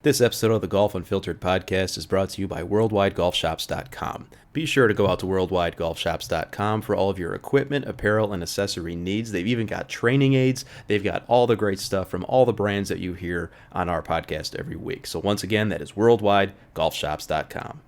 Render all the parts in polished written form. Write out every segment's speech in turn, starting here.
This episode of the Golf Unfiltered podcast is brought to you by WorldwideGolfShops.com. Be sure to go out to WorldwideGolfShops.com for all of your equipment, apparel, and accessory needs. They've even got training aids. They've got all the great stuff from all the brands that you hear on our podcast every week. So once again, that is WorldwideGolfShops.com.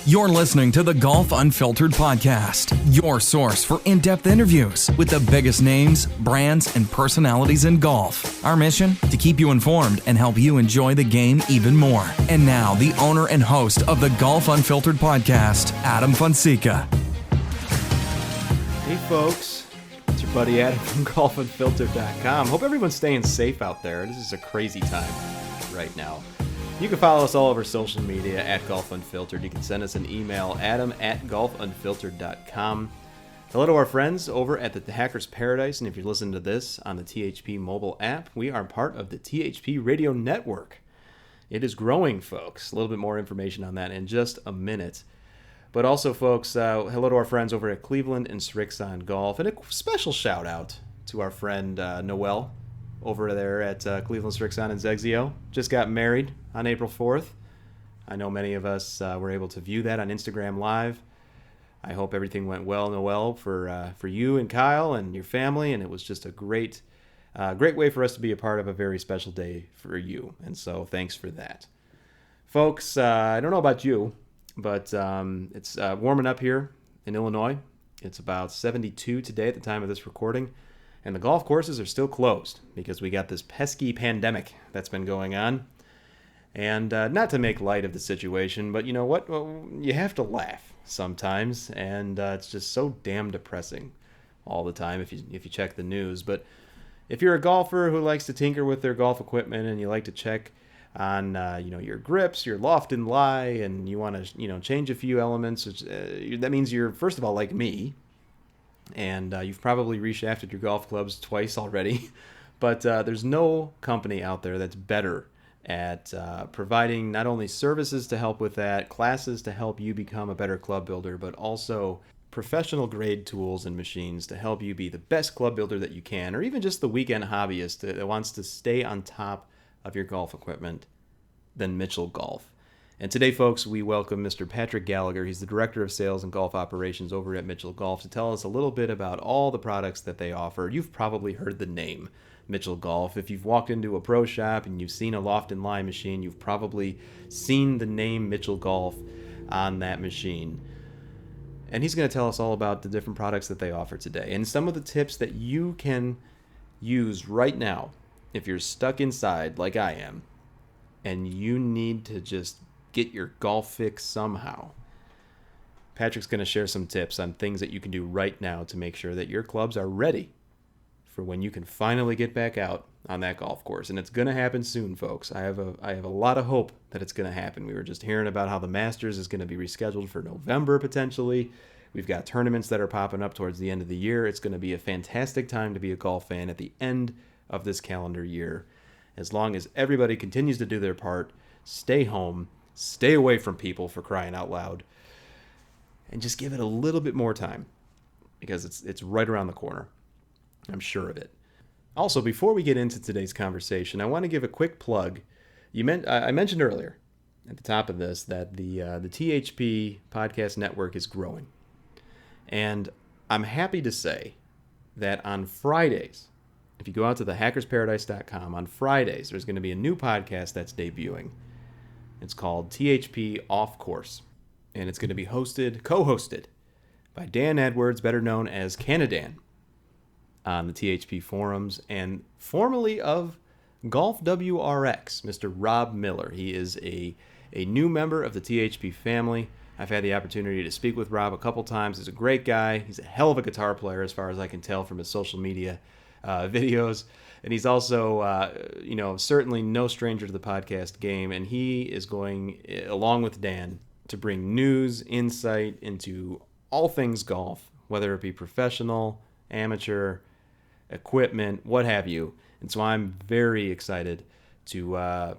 You're listening to the Golf Unfiltered podcast, your source for in-depth interviews with the biggest names, brands, and personalities in golf. Our mission? To keep you informed and help you enjoy the game even more. And now, the owner and host of the Golf Unfiltered podcast, Adam Fonseca. Hey folks, it's your buddy Adam from GolfUnfiltered.com. Hope everyone's staying safe out there. This is a crazy time right now. You can follow us all over social media at Golf Unfiltered. You can send us an email, adam@golfunfiltered.com. Hello to our friends over at the Hackers Paradise, and if you're listening to this on the THP mobile app, we are part of the THP Radio Network. It is growing, folks. A little bit more information on that in just a minute. But also, folks, hello to our friends over at Cleveland and Srixon Golf, and a special shout out to our friend Noel over there at Cleveland, Srixon, and Zegzio. Just got married on April 4th. I know many of us were able to view that on Instagram Live. I hope everything went well, Noel, for you and Kyle and your family, and it was just a great way for us to be a part of a very special day for you, and so thanks for that. Folks, I don't know about you, but it's warming up here in Illinois. It's about 72 today at the time of this recording. And the golf courses are still closed because we got this pesky pandemic that's been going on. And not to make light of the situation, but you know what? Well, you have to laugh sometimes, and it's just so damn depressing all the time if you check the news. But if you're a golfer who likes to tinker with their golf equipment and you like to check on your grips, your loft and lie, and you want to change a few elements, that means you're, first of all, like me. And you've probably reshafted your golf clubs twice already. But there's no company out there that's better at providing not only services to help with that, classes to help you become a better club builder, but also professional grade tools and machines to help you be the best club builder that you can, or even just the weekend hobbyist that wants to stay on top of your golf equipment than Mitchell Golf. And today, folks, we welcome Mr. Patrick Gallagher. He's the Director of Sales and Golf Operations over at Mitchell Golf to tell us a little bit about all the products that they offer. You've probably heard the name Mitchell Golf. If you've walked into a pro shop and you've seen a loft and lie machine, you've probably seen the name Mitchell Golf on that machine. And he's going to tell us all about the different products that they offer today and some of the tips that you can use right now if you're stuck inside like I am and you need to just get your golf fix somehow. Patrick's going to share some tips on things that you can do right now to make sure that your clubs are ready for when you can finally get back out on that golf course. And it's going to happen soon, folks. I have a lot of hope that it's going to happen. We were just hearing about how the Masters is going to be rescheduled for November potentially. We've got tournaments that are popping up towards the end of the year. It's going to be a fantastic time to be a golf fan at the end of this calendar year. As long as everybody continues to do their part, stay home, stay away from people, for crying out loud, and just give it a little bit more time because it's right around the corner. I'm sure of it. Also, before we get into today's conversation, I want to give a quick plug. I mentioned earlier at the top of this that the THP podcast network is growing. And I'm happy to say that on Fridays, if you go out to the hackersparadise.com, on Fridays, there's going to be a new podcast that's debuting. It's called THP Off Course, and it's going to be co-hosted by Dan Edwards, better known as Canadan, on the THP forums, and formerly of Golf WRX, Mr. Rob Miller. He is a new member of the THP family. I've had the opportunity to speak with Rob a couple times. He's a great guy. He's a hell of a guitar player, as far as I can tell from his social media videos. And he's also, certainly no stranger to the podcast game. And he is going, along with Dan, to bring news, insight into all things golf, whether it be professional, amateur, equipment, what have you. And so I'm very excited to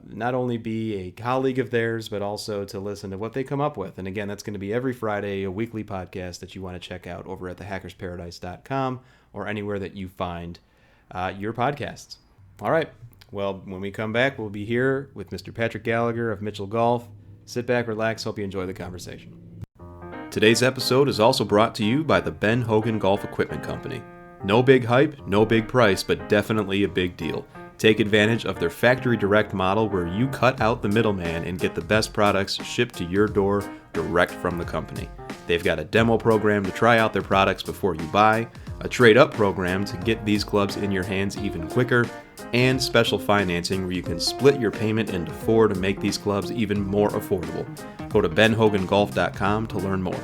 not only be a colleague of theirs, but also to listen to what they come up with. And again, that's going to be every Friday, a weekly podcast that you want to check out over at thehackersparadise.com or anywhere that you find your podcasts. All right, Well, when we come back, we'll be here with Mr. Patrick Gallagher of Mitchell Golf. Sit back, relax, hope you enjoy the conversation. Today's episode is also brought to you by the Ben Hogan Golf Equipment Company. No big hype, no big price, but definitely a big deal. Take advantage of their factory direct model where you cut out the middleman and get the best products shipped to your door direct from the company. They've got a demo program to try out their products before you buy, a trade-up program to get these clubs in your hands even quicker, and special financing where you can split your payment into 4 to make these clubs even more affordable. Go to benhogangolf.com to learn more.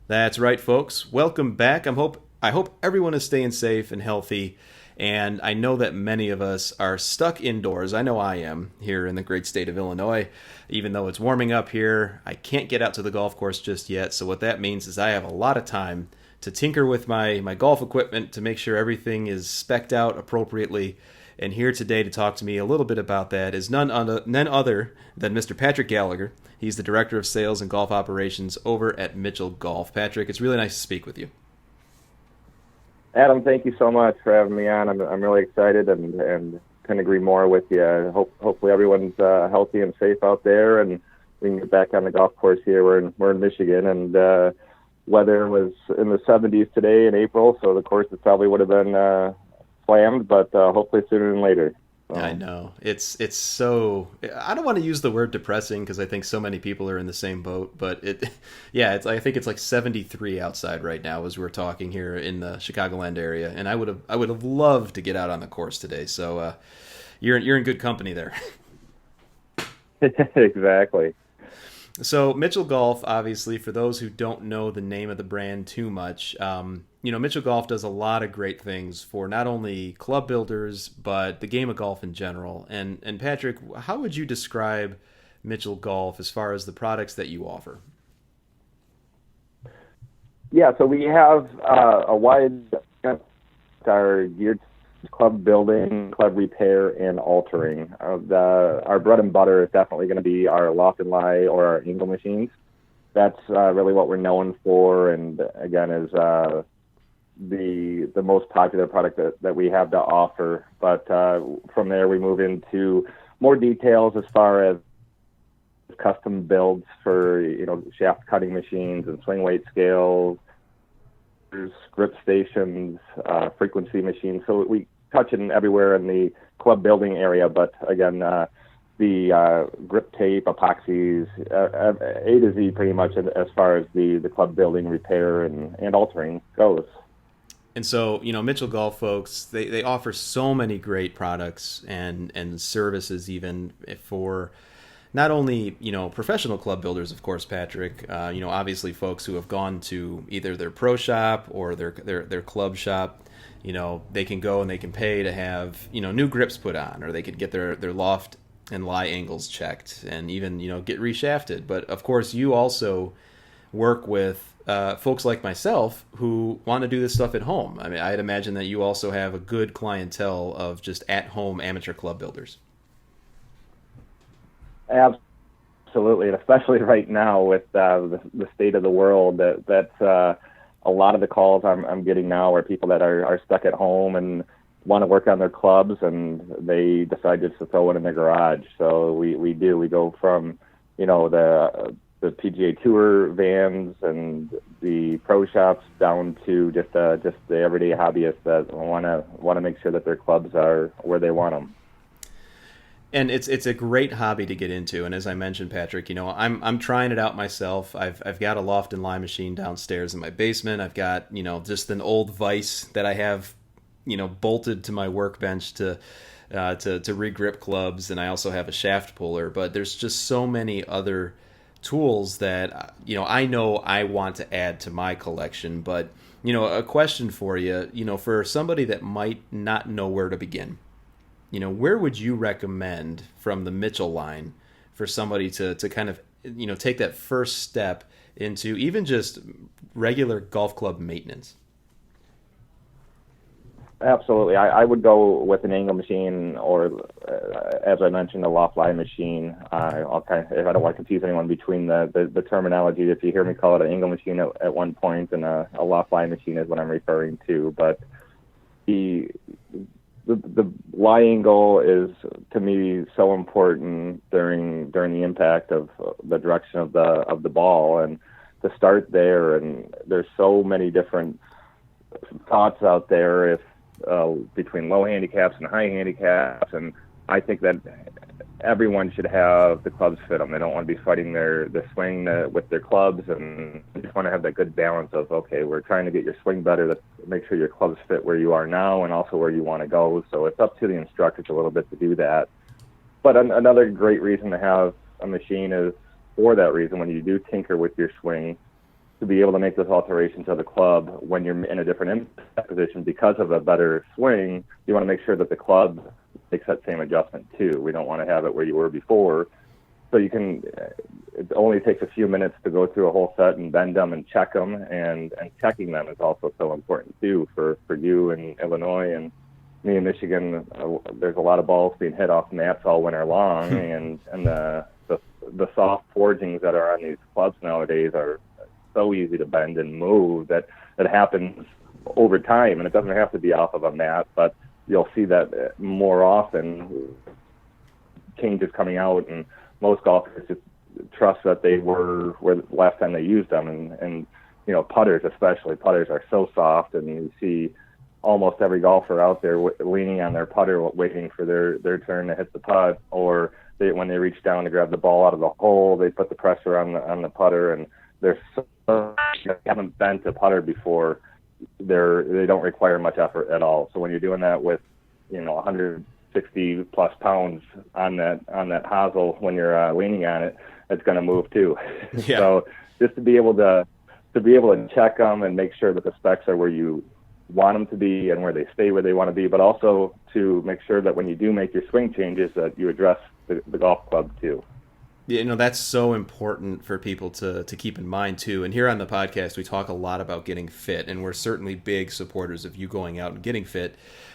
That's right, folks. Welcome back. I hope everyone is staying safe and healthy, and I know that many of us are stuck indoors. I know I am here in the great state of Illinois. Even though it's warming up here, I can't get out to the golf course just yet, so what that means is I have a lot of time to tinker with my golf equipment to make sure everything is spec'd out appropriately. And here today to talk to me a little bit about that is none other than Mr. Patrick Gallagher. He's the Director of Sales and Golf Operations over at Mitchell Golf. Patrick, it's really nice to speak with you. Adam, thank you so much for having me on. I'm really excited and couldn't agree more with you. Hopefully everyone's healthy and safe out there, and we can get back on the golf course here. We're in Michigan, and weather was in the 70s today in April, so the course probably would have been slammed, but hopefully sooner than later. I know. It's so, I don't want to use the word depressing because I think so many people are in the same boat, but I think it's like 73 outside right now as we're talking here in the Chicagoland area, and I would have loved to get out on the course today. So you're in good company there. Exactly. So Mitchell Golf, obviously, for those who don't know the name of the brand too much, Mitchell Golf does a lot of great things for not only club builders, but the game of golf in general. And Patrick, how would you describe Mitchell Golf as far as the products that you offer? Yeah, so we have a wide are geared to club building, club repair, and altering. Our bread and butter is definitely going to be our loft and lie or our angle machines. That's really what we're known for, and again is the most popular product that we have to offer. But from there we move into more details as far as custom builds for shaft cutting machines and swing weight scales, grip stations, frequency machines. So we touch in everywhere in the club building area, but again, the grip tape, epoxies, A to Z pretty much as far as the club building, repair, and altering goes. And so, Mitchell Golf folks, they offer so many great products and services even for not only, professional club builders, of course, Patrick, obviously folks who have gone to either their pro shop or their club shop, they can go and they can pay to have, new grips put on, or they could get their loft and lie angles checked and even, get reshafted. But of course, you also work with folks like myself who want to do this stuff at home. I mean, I'd imagine that you also have a good clientele of just at-home amateur club builders. Absolutely, and especially right now with the state of the world, that's a lot of the calls I'm getting now are people that are stuck at home and want to work on their clubs, and they decide just to throw it in their garage. So we go from the PGA Tour vans and the pro shops down to just the everyday hobbyists that want to make sure that their clubs are where they want them. And it's a great hobby to get into. And as I mentioned, Patrick, I'm trying it out myself. I've got a loft and lie machine downstairs in my basement. I've got, just an old vise that I have, bolted to my workbench to regrip clubs. And I also have a shaft puller. But there's just so many other tools that, I know I want to add to my collection. But, a question for you, for somebody that might not know where to begin. Where would you recommend from the Mitchell line for somebody to kind of, take that first step into even just regular golf club maintenance? Absolutely. I would go with an angle machine or, as I mentioned, a loft lie machine. If I don't want to confuse anyone between the terminology, if you hear me call it an angle machine at one point and a loft lie machine is what I'm referring to. But the lie angle is, to me, so important during the impact of the direction of the ball, and to start there. And there's so many different thoughts out there, if between low handicaps and high handicaps, and I think that everyone should have the clubs fit them. They don't want to be fighting the swing with their clubs, and they just want to have that good balance of, okay, we're trying to get your swing better, to make sure your clubs fit where you are now and also where you want to go. So it's up to the instructors a little bit to do that. But another great reason to have a machine is for that reason, when you do tinker with your swing, to be able to make those alterations of the club when you're in a different impact position because of a better swing. You want to make sure that the club makes that same adjustment too. We don't want to have it where you were before. So you can, it only takes a few minutes to go through a whole set and bend them and check them, and checking them is also so important too for you in Illinois and me in Michigan. There's a lot of balls being hit off mats all winter long, and the soft forgings that are on these clubs nowadays are so easy to bend and move that it happens over time, and it doesn't have to be off of a mat, but you'll see that more often, changes coming out, and most golfers just trust that they were where the last time they used them, and you know, putters are so soft, and you see almost every golfer out there leaning on their putter, waiting for their turn to hit the putt, or when they reach down to grab the ball out of the hole, they put the pressure on the putter, and they're so, they haven't bent a putter before, they don't require much effort at all. So when you're doing that with, you know, 160 plus pounds on that hosel, when you're leaning on it, it's going to move too. Yeah. So just to be able to check them and make sure that the specs are where you want them to be and where they stay where they want to be, but also to make sure that when you do make your swing changes, that you address the golf club too. You know, that's so important for people to keep in mind too. And here on the podcast, we talk a lot about getting fit, and we're certainly big supporters of you going out and getting fit.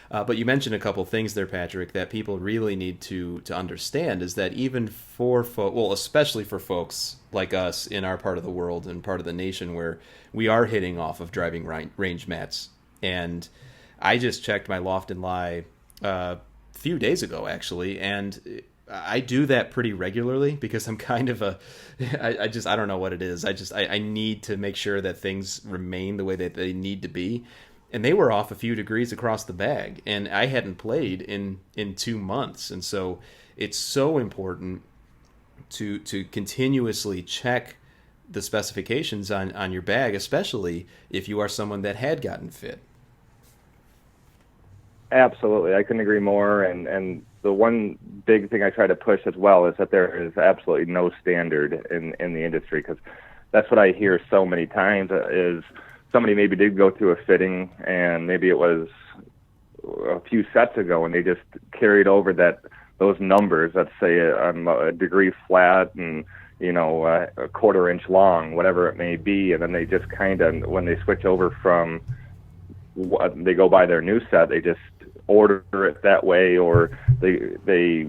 But you mentioned a couple things there, Patrick, that people really need to understand, is that even for especially for folks like us in our part of the world and part of the nation where we are hitting off of driving range mats. And I just checked my Loft and Lie a few days ago, actually, and I do that pretty regularly because I'm kind of I don't know what it is. I need to make sure that things remain the way that they need to be. And they were off a few degrees across the bag, and I hadn't played in 2 months. And so it's so important to continuously check the specifications on your bag, especially if you are someone that had gotten fit. Absolutely. I couldn't agree more. And the one big thing I try to push as well is that there is absolutely no standard in the industry, because that's what I hear so many times is somebody maybe did go through a fitting, and maybe it was a few sets ago, and they just carried over those numbers, let's say a degree flat and, you know, a quarter inch long, whatever it may be. And then they just kind of, when they switch over from what they go by their new set, they just order it that way, or they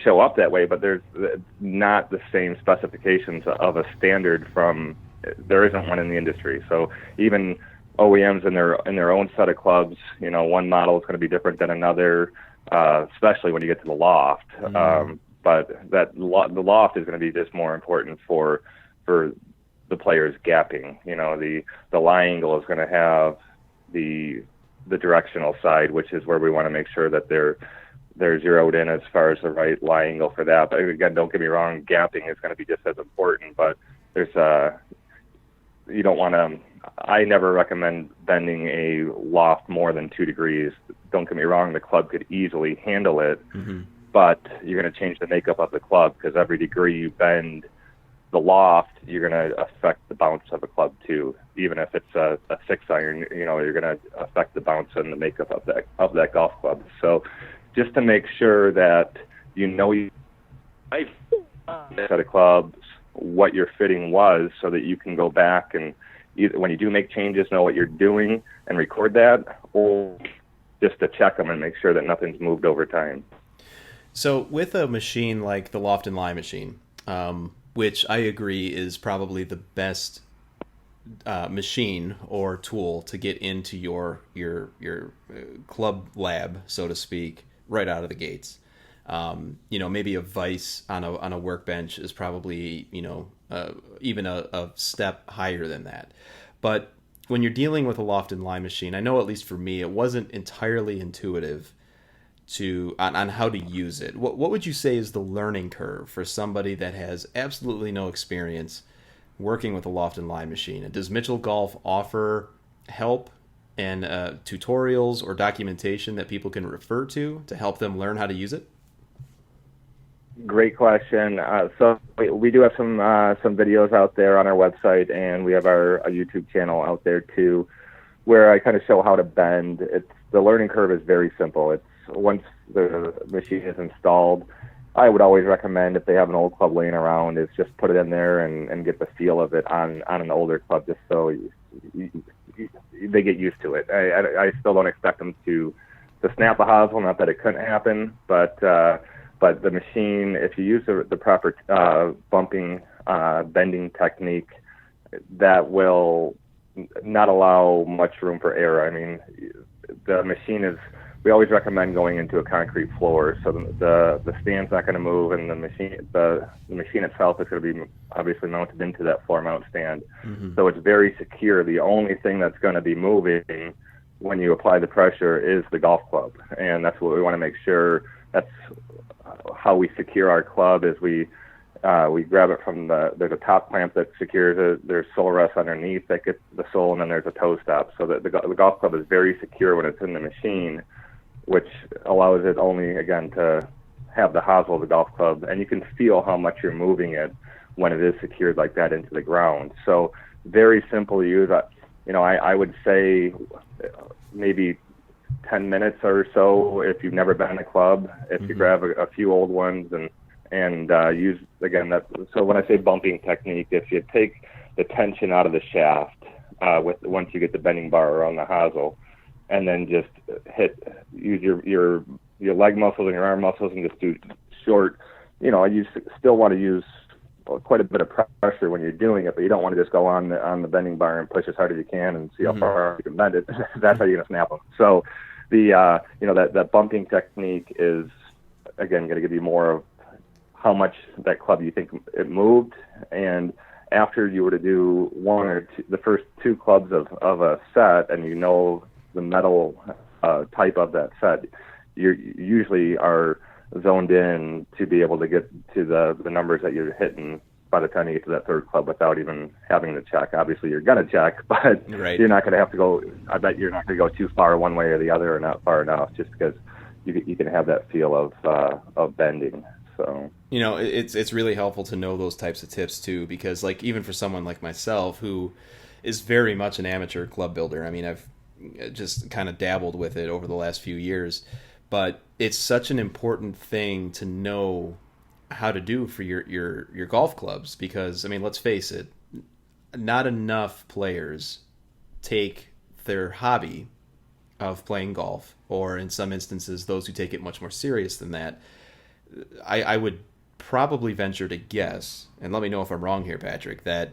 show up that way, but there's not the same specifications of a standard there isn't one in the industry. So even OEMs in their own set of clubs, you know, one model is going to be different than another, especially when you get to the loft. Mm-hmm. But the loft is going to be just more important for the players gapping. You know, the lie angle is going to have the directional side, which is where we want to make sure that they're zeroed in as far as the right lie angle for that. But again, don't get me wrong, gapping is going to be just as important, but there's you don't want to, I never recommend bending a loft more than 2 degrees. Don't get me wrong, the club could easily handle it, mm-hmm. but you're going to change the makeup of the club, because every degree you bend the loft, you're going to affect the bounce of a club too. Even if it's a 6-iron, you know, you're going to affect the bounce and the makeup of that golf club. So just to make sure that you know set of clubs, what your fitting was, so that you can go back and either when you do make changes, know what you're doing and record that, or just to check them and make sure that nothing's moved over time. So with a machine like the Loft and Lie machine, which I agree is probably the best machine or tool to get into your club lab, so to speak, right out of the gates. Maybe a vise on a workbench is probably even a step higher than that. But when you're dealing with a loft and line machine, I know at least for me, it wasn't entirely intuitive on how to use it. What would you say is the learning curve for somebody that has absolutely no experience working with a loft and line machine? And does Mitchell Golf offer help and tutorials or documentation that people can refer to help them learn how to use it? Great question. So we do have some videos out there on our website, and we have our YouTube channel out there too, where I kind of show how to bend. The learning curve is very simple. It's once the machine is installed, I would always recommend, if they have an old club laying around, is just put it in there and get the feel of it on an older club, just so they get used to it. I still don't expect them to snap a hosel, not that it couldn't happen, but the machine, if you use the proper bumping, bending technique, that will not allow much room for error. I mean, the machine is, we always recommend going into a concrete floor, so the stand's not going to move, and the machine itself is going to be obviously mounted into that floor mount stand. Mm-hmm. So it's very secure. The only thing that's going to be moving when you apply the pressure is the golf club, and that's what we want to make sure. That's how we secure our club, is we grab it from there's a top clamp that secures it, there's sole rest underneath that gets the sole, and then there's a toe stop, so that the golf club is very secure when it's in the machine, which allows it only, again, to have the hosel of the golf club, and you can feel how much you're moving it when it is secured like that into the ground. So very simple to use. I would say maybe 10 minutes or so if you've never been in a club, if you grab a few old ones and use, again, that. So when I say bumping technique, if you take the tension out of the shaft once you get the bending bar around the hosel, and then just use your leg muscles and your arm muscles and just do short, you still want to use quite a bit of pressure when you're doing it, but you don't want to just go on the bending bar and push as hard as you can and see how far you can bend it. That's how you're going to snap them. So that bumping technique is, again, going to give you more of how much that club you think it moved. And after you were to do one or two, the first two clubs of a set, and the metal type of that set, you usually are zoned in to be able to get to the numbers that you're hitting by the time you get to that third club without even having to check. Obviously, you're going to check, but You're not going to have to go. I bet you're not going to go too far one way or the other, or not far enough, just because you can have that feel of bending. So it's really helpful to know those types of tips too, because like even for someone like myself who is very much an amateur club builder, I mean, I've just kind of dabbled with it over the last few years, but it's such an important thing to know how to do for your golf clubs, because I mean, let's face it, not enough players take their hobby of playing golf, or in some instances those who take it much more serious than that. I would probably venture to guess, and let me know if I'm wrong here, Patrick, that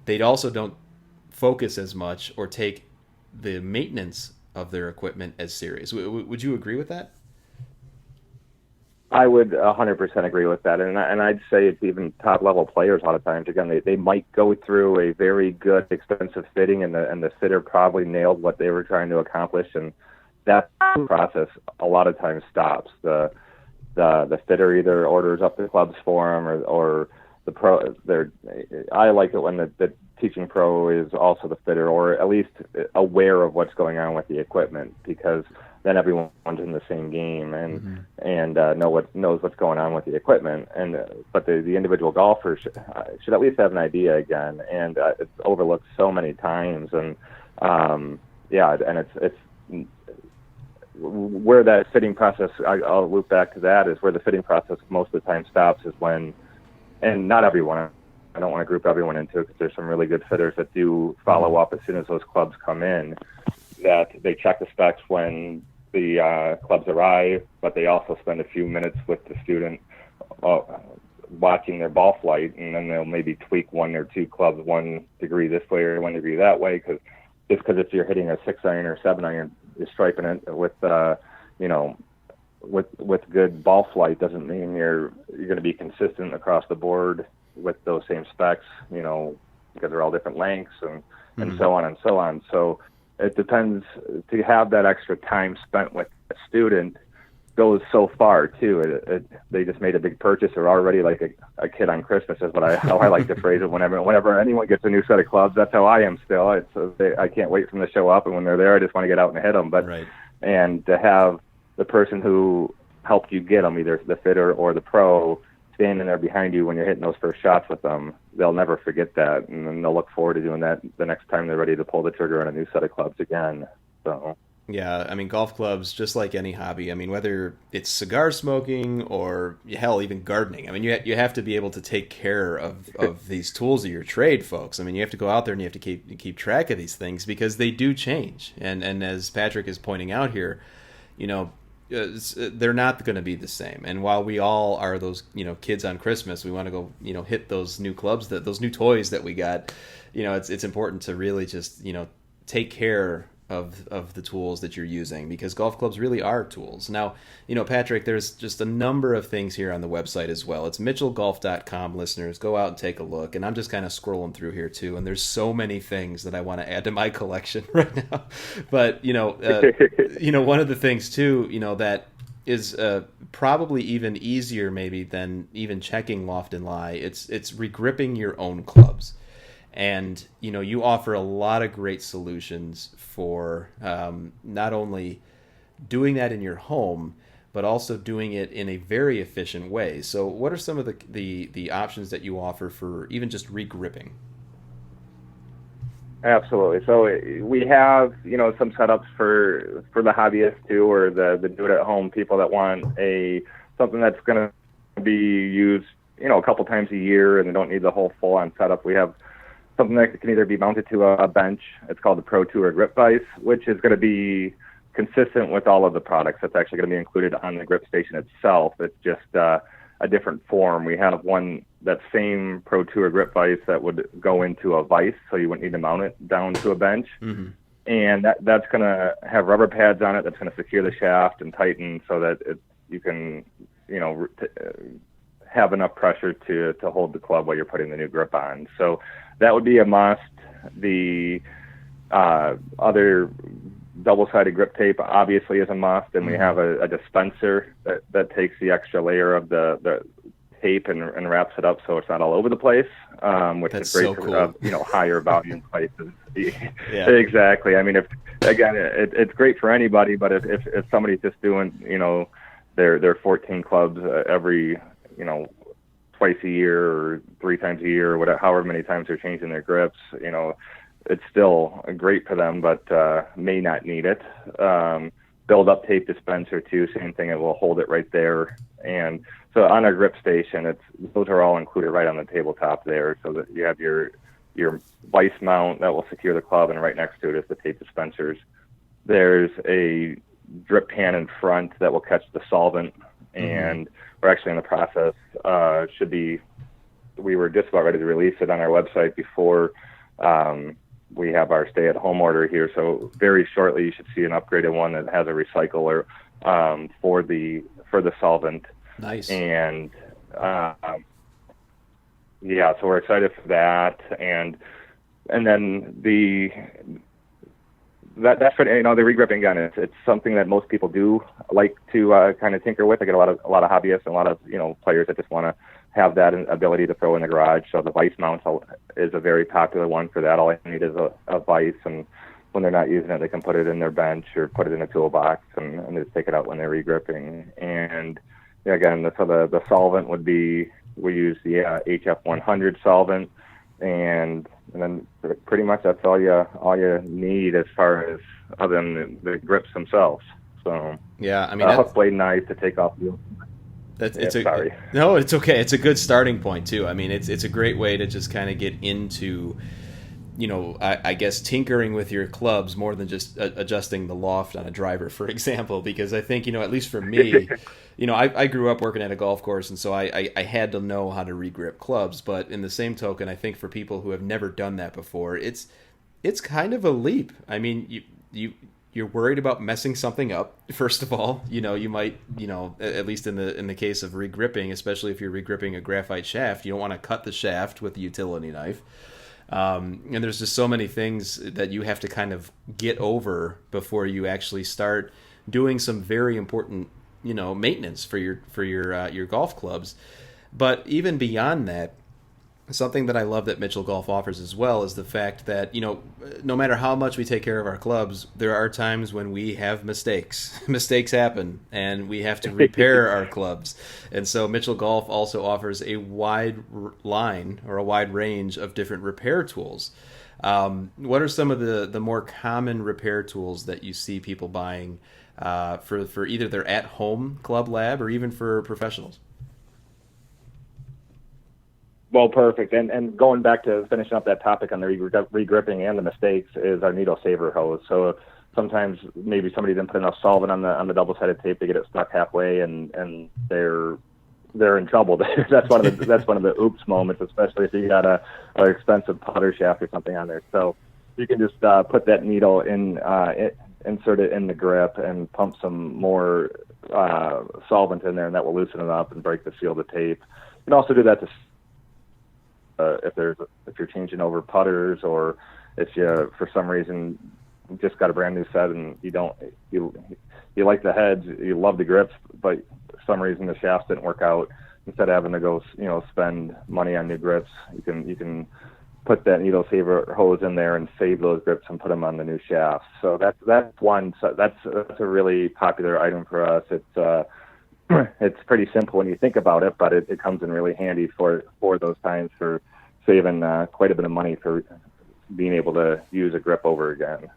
they also don't focus as much or take the maintenance of their equipment as serious. Would you agree with that? I would 100% agree with that, and I'd say it's even top-level players a lot of times. Again, they might go through a very good, expensive fitting, and the fitter probably nailed what they were trying to accomplish, and that process a lot of times stops. The fitter either orders up the clubs for them, or the pro. I like it when the teaching pro is also the fitter, or at least aware of what's going on with the equipment, because then everyone's in the same game and knows what's going on with the equipment. But the individual golfer should at least have an idea again, and it's overlooked so many times. And it's where that fitting process, I'll loop back to that, is where the fitting process most of the time stops is when, and not everyone, I don't want to group everyone into it, because there's some really good fitters that do follow up as soon as those clubs come in, that they check the specs when the clubs arrive, but they also spend a few minutes with the student watching their ball flight, and then they'll maybe tweak 1 or 2 clubs 1 degree this way or 1 degree that way, because if you're hitting a 6-iron or 7-iron, you're striping it with with good ball flight doesn't mean you're going to be consistent across the board with those same specs, because they're all different lengths and so on and so on. So it depends. To have that extra time spent with a student goes so far too. They just made a big purchase. They're already like a kid on Christmas is how I like to phrase it. Whenever anyone gets a new set of clubs, that's how I am still. I can't wait for them to show up, and when they're there, I just want to get out and hit them. But right. And to have the person who helped you get them, either the fitter or the pro, standing there behind you when you're hitting those first shots with them, they'll never forget that, and then they'll look forward to doing that the next time they're ready to pull the trigger on a new set of clubs again. So. Yeah, I mean, golf clubs, just like any hobby, I mean, whether it's cigar smoking or, hell, even gardening, I mean, you have to be able to take care of these tools of your trade, folks. I mean, you have to go out there and you have to keep track of these things because they do change. And as Patrick is pointing out here, they're not going to be the same. And while we all are those, kids on Christmas, we want to go, hit those new clubs, those new toys that we got, it's important to really just, take care of the tools that you're using, because golf clubs really are tools. Now, Patrick, there's just a number of things here on the website as well. It's mitchellgolf.com, listeners. Go out and take a look. And I'm just kind of scrolling through here too, and there's so many things that I want to add to my collection right now. But, one of the things too, that is probably even easier maybe than even checking Loft and Lie. It's regripping your own clubs. And, you offer a lot of great solutions for not only doing that in your home, but also doing it in a very efficient way. So what are some of the options that you offer for even just regripping? Absolutely. So we have, some setups for the hobbyists too, or the do-it-at-home people that want something that's going to be used, a couple times a year, and they don't need the whole full-on setup. We have something that can either be mounted to a bench. It's called the Pro Tour Grip Vise, which is going to be consistent with all of the products. That's actually going to be included on the grip station itself. It's just a different form. We have that same Pro Tour Grip Vise that would go into a vise, so you wouldn't need to mount it down to a bench. Mm-hmm. And that's going to have rubber pads on it that's going to secure the shaft and tighten so that you can, have enough pressure to hold the club while you're putting the new grip on. So that would be a must. The other double-sided grip tape obviously is a must, and we have a dispenser that takes the extra layer of the tape and wraps it up so it's not all over the place, which That's is great so for cool. Higher volume places. Yeah. Exactly. I mean, it's great for anybody, but if somebody's just doing their 14 clubs every twice a year or 3 times a year, or whatever, however many times they're changing their grips, it's still great for them, but may not need it. Build-up tape dispenser too, same thing. It will hold it right there. And so on our grip station, those are all included right on the tabletop there, so that you have your vise mount that will secure the club, and right next to it is the tape dispensers. There's a drip pan in front that will catch the solvent, and we're actually in the process. We were just about ready to release it on our website before we have our stay-at-home order here. So very shortly, you should see an upgraded one that has a recycler for the solvent. Nice. And so we're excited for that. And then that's for the regripping gun. It's something that most people do like to kind of tinker with. I get a lot of hobbyists and a lot of players that just want to have that ability to throw in the garage. So the vise mount is a very popular one for that. All I need is a vise, and when they're not using it, they can put it in their bench or put it in a toolbox and just take it out when they're regripping. And again, the solvent would be, we use the HF100 solvent, and then pretty much that's all you need as far as other than the grips themselves. So yeah, I mean, hook blade knife to take off the. Sorry. No, it's okay. It's a good starting point too. I mean, it's a great way to just kind of get into I guess tinkering with your clubs more than just adjusting the loft on a driver, for example, because I think, at least for me, I grew up working at a golf course, and so I had to know how to regrip clubs. But in the same token, I think for people who have never done that before, it's kind of a leap. I mean, you're worried about messing something up. First of all, you might, at least in the case of regripping, especially if you're regripping a graphite shaft, you don't want to cut the shaft with the utility knife. And there's just so many things that you have to kind of get over before you actually start doing some very important, maintenance for your golf clubs. But even beyond that, something that I love that Mitchell Golf offers as well is the fact that, no matter how much we take care of our clubs, there are times when we have mistakes. Mistakes happen, and we have to repair our clubs. And so Mitchell Golf also offers a wide line or a wide range of different repair tools. What are some of the more common repair tools that you see people buying for either their at-home club lab or even for professionals? Well, perfect. And going back to finishing up that topic on the regripping and the mistakes is our needle saver hose. So sometimes maybe somebody didn't put enough solvent on the double-sided tape to get it stuck halfway, and they're in trouble. That's one of the oops moments, especially if you got an expensive putter shaft or something on there. So you can just put that needle in, insert it in the grip, and pump some more solvent in there, and that will loosen it up and break the seal of the tape. You can also do that to if you're changing over putters, or if you for some reason just got a brand new set and you like the heads, you love the grips, but for some reason the shafts didn't work out. Instead of having to go spend money on new grips, you can put that needle saver hose in there and save those grips and put them on the new shafts. So that's one. So that's a really popular item for us. It's pretty simple when you think about it, but it comes in really handy for those times, for saving quite a bit of money for being able to use a grip over again.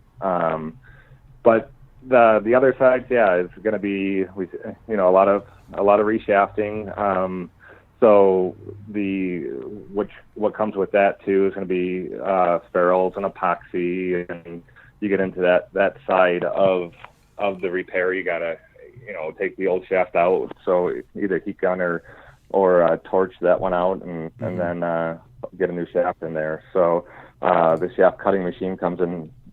But the other side, is going to be a lot of reshafting. So what comes with that too is going to be ferrules and epoxy, and you get into that side of the repair. You got to take the old shaft out, so either heat gun or torch that one out, and then get a new shaft in there. So the shaft cutting machine comes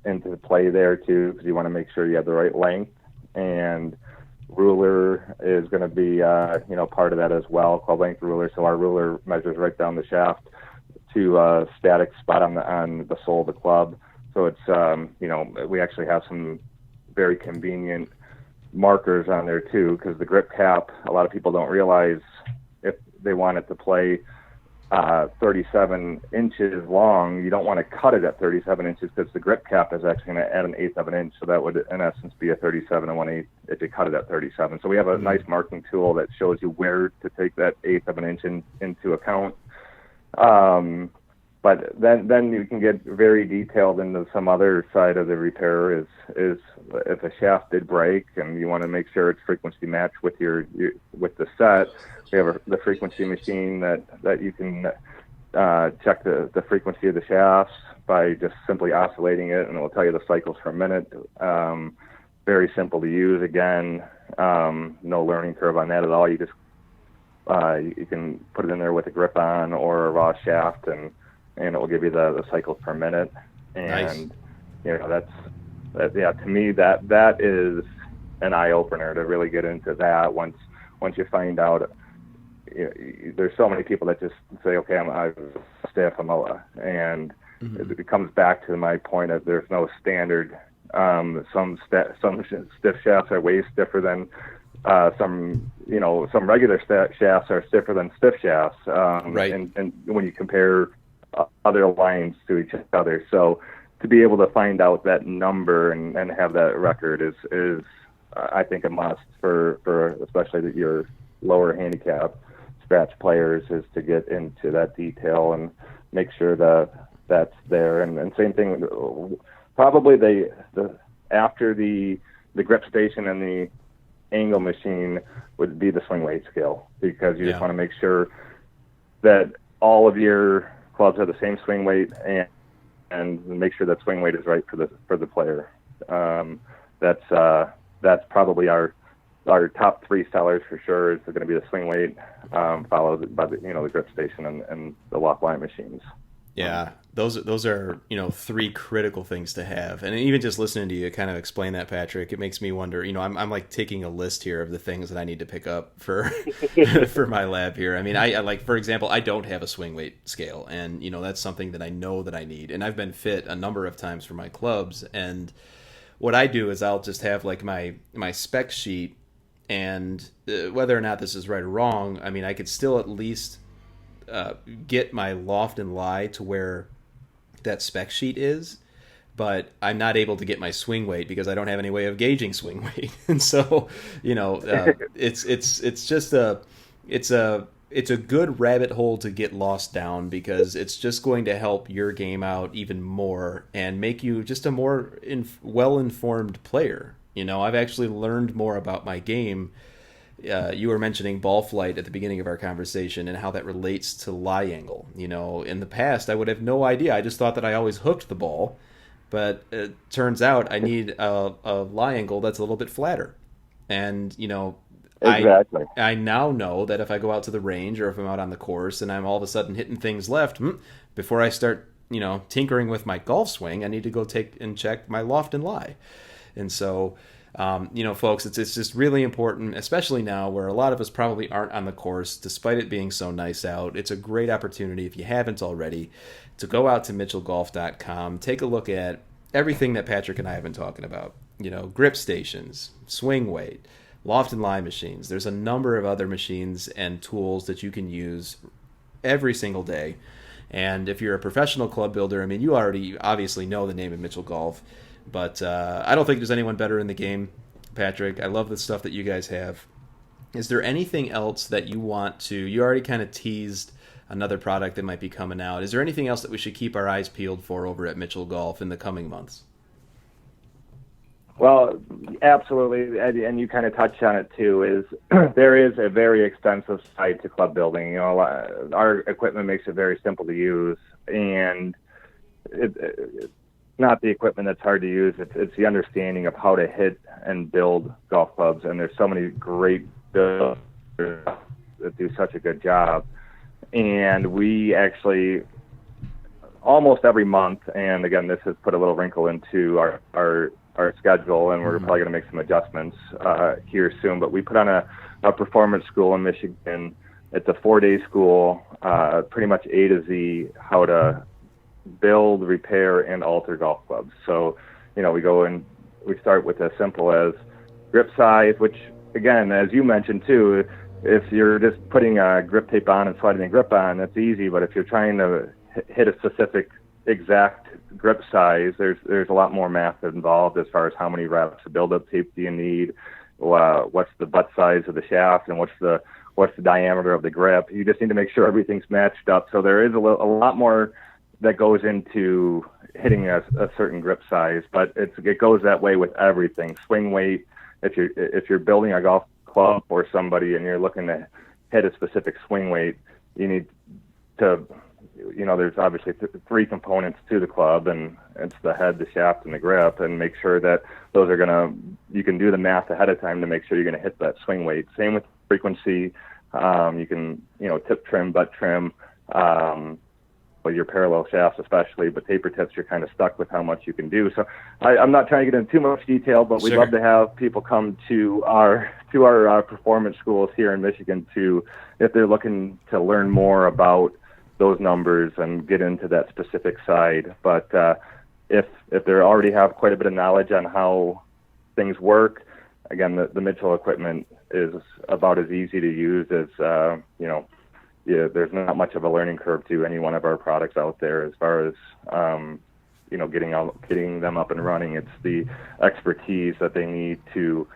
into play there too, because you want to make sure you have the right length, and ruler is going to be part of that as well, called length ruler. So our ruler measures right down the shaft to a static spot on the sole of the club. So it's we actually have some very convenient markers on there too, because the grip cap, a lot of people don't realize, if they want it to play 37 inches long, you don't want to cut it at 37 inches, because the grip cap is actually going to add an eighth of an inch, so that would in essence be a 37 and 1/8 if you cut it at 37. So we have a nice marking tool that shows you where to take that eighth of an inch into account. But then you can get very detailed into some other side of the repair, is if a shaft did break and you want to make sure it's frequency matched with with the set. We have the frequency machine that you can check the frequency of the shafts by just simply oscillating it, and it will tell you the cycles per minute. Very simple to use. Again, no learning curve on that at all. You just you can put it in there with a grip on or a raw shaft, and it will give you the cycles per minute. And nice. To me that is an eye opener to really get into that. Once you find out, there's so many people that just say, okay, I'm stiff, I'm and it comes back to my point of there's no standard. Some stiff shafts are way stiffer than some regular shafts are stiffer than stiff shafts. Right. And when you compare other lines to each other, so to be able to find out that number and have that record is I think a must for especially your lower handicap scratch players, is to get into that detail and make sure that's there. And same thing, probably after the grip station and the angle machine would be the swing weight scale, because you just want to make sure that all of your clubs have the same swing weight and make sure that swing weight is right for the player. That's probably our top three sellers for sure. Is going to be the swing weight, followed by the grip station and the walk line machines. Yeah, those are three critical things to have. And even just listening to you kind of explain that, Patrick, it makes me wonder. I'm like taking a list here of the things that I need to pick up for for my lab here. I mean, I like, for example, I don't have a swing weight scale, and that's something that I know that I need. And I've been fit a number of times for my clubs, and what I do is I'll just have like my spec sheet, and whether or not this is right or wrong, I mean, I could still at least get my loft and lie to where that spec sheet is, but I'm not able to get my swing weight because I don't have any way of gauging swing weight. And so, it's just a good rabbit hole to get lost down, because it's just going to help your game out even more and make you just a more well-informed player. I've actually learned more about my game. You were mentioning ball flight at the beginning of our conversation and how that relates to lie angle. In the past, I would have no idea. I just thought that I always hooked the ball, but it turns out I need a lie angle that's a little bit flatter. And, exactly. I now know that if I go out to the range or if I'm out on the course and I'm all of a sudden hitting things left, before I start, tinkering with my golf swing, I need to go take and check my loft and lie. And so, folks, it's just really important, especially now where a lot of us probably aren't on the course, despite it being so nice out. It's a great opportunity, if you haven't already, to go out to mitchellgolf.com, take a look at everything that Patrick and I have been talking about. Grip stations, swing weight, loft and lie machines. There's a number of other machines and tools that you can use every single day. And if you're a professional club builder, I mean, you already obviously know the name of Mitchell Golf. But I don't think there's anyone better in the game, Patrick. I love the stuff that you guys have. Is there anything else that you want to... You already kind of teased another product that might be coming out. Is there anything else that we should keep our eyes peeled for over at Mitchell Golf in the coming months? Well, absolutely, and you kind of touched on it too, is there is a very extensive side to club building. Our equipment makes it very simple to use, and it's not the equipment that's hard to use. It's the understanding of how to hit and build golf clubs, and there's so many great builders that do such a good job. And we actually, almost every month, and again, this has put a little wrinkle into our schedule, and we're probably going to make some adjustments here soon, but we put on a performance school in Michigan. It's a 4-day school, pretty much A to Z, how to build, repair, and alter golf clubs. So, we go and we start with as simple as grip size, which, again, as you mentioned too, if you're just putting a grip tape on and sliding the grip on, that's easy. But if you're trying to hit a specific exact grip size, there's a lot more math involved as far as how many reps of build-up tape do you need, what's the butt size of the shaft, and what's the diameter of the grip. You just need to make sure everything's matched up. So there is a lot more that goes into hitting a certain grip size, but it goes that way with everything. Swing weight, if you're building a golf club for somebody and you're looking to hit a specific swing weight, you need to, there's obviously three components to the club, and it's the head, the shaft, and the grip, and make sure that those are you can do the math ahead of time to make sure you're going to hit that swing weight. Same with frequency. You can, tip trim, butt trim, your parallel shafts especially, but taper tips, you're kind of stuck with how much you can do. So I'm not trying to get into too much detail, but we'd love to have people come to our performance schools here in Michigan if they're looking to learn more about those numbers and get into that specific side. But if they already have quite a bit of knowledge on how things work, again, the Mitchell equipment is about as easy to use as, there's not much of a learning curve to any one of our products out there as far as, getting them up and running. It's the expertise that they need to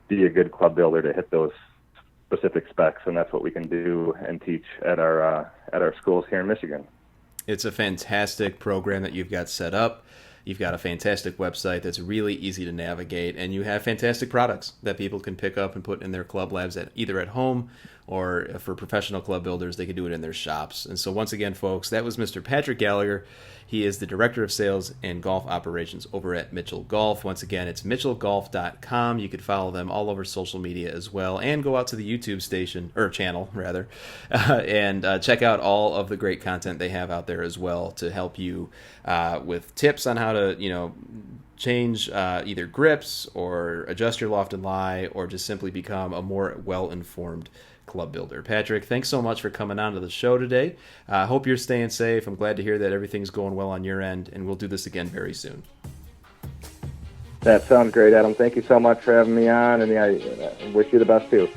be a good club builder to hit those specific specs, and that's what we can do and teach at our schools here in Michigan. It's a fantastic program that you've got set up. You've got a fantastic website that's really easy to navigate, and you have fantastic products that people can pick up and put in their club labs either at home, or for professional club builders, they can do it in their shops. And so once again, folks, that was Mr. Patrick Gallagher. He is the Director of Sales and Golf Operations over at Mitchell Golf. Once again, it's mitchellgolf.com. You could follow them all over social media as well, and go out to the YouTube station, or channel rather, and check out all of the great content they have out there as well to help you with tips on how to, change either grips or adjust your loft and lie, or just simply become a more well-informed club builder. Patrick, thanks so much for coming on to the show today. I hope you're staying safe. I'm glad to hear that everything's going well on your end, and we'll do this again very soon. That sounds great, Adam. Thank you so much for having me on, and I wish you the best too.